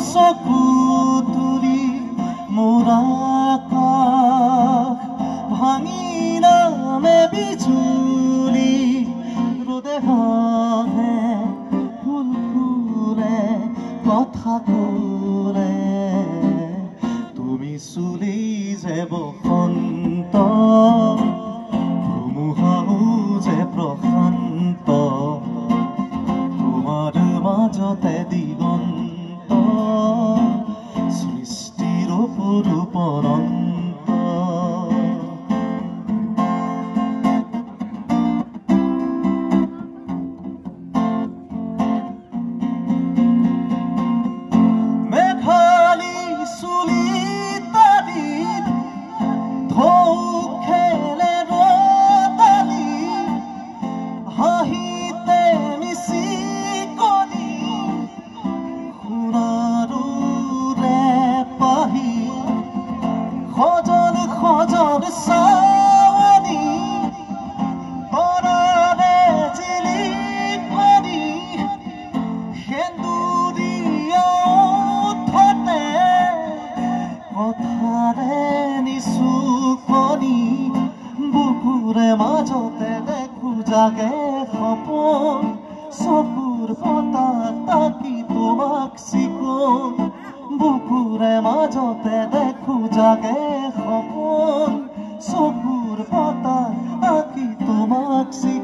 চকু তুলি মোৰ আকাশ ভাঙি নামে বিজুলি ৰ'দে হাঁহে ফুল ফুলে কথা ক'লে তুমি চুলি যে বসন্ত ধুমুহাও যে প্ৰশান্ত তোমাৰ মাজতে দিগন্ত সৃষ্টিৰ অপৰূপৰন্ত মেঘালী চুলি তাৰিত ঢৌ খেলে ৰতালি হাঁহিতে মিচি কণি সোণাৰুৰে পাহি সজন সজন চাৱনি তৰাৰে জিলিকনি সেন্দুৰীয়া ওঠতে কথাৰে নিচুকনি বুকুৰে মাজতে দেখো জাগে সপোন চকুৰ পতাত তাকি তোমাক চিকুণ বুকুৰে মাজতে দেখো জাগে সপোন চকুৰ পতাত তাকি তোমাক চিকুণ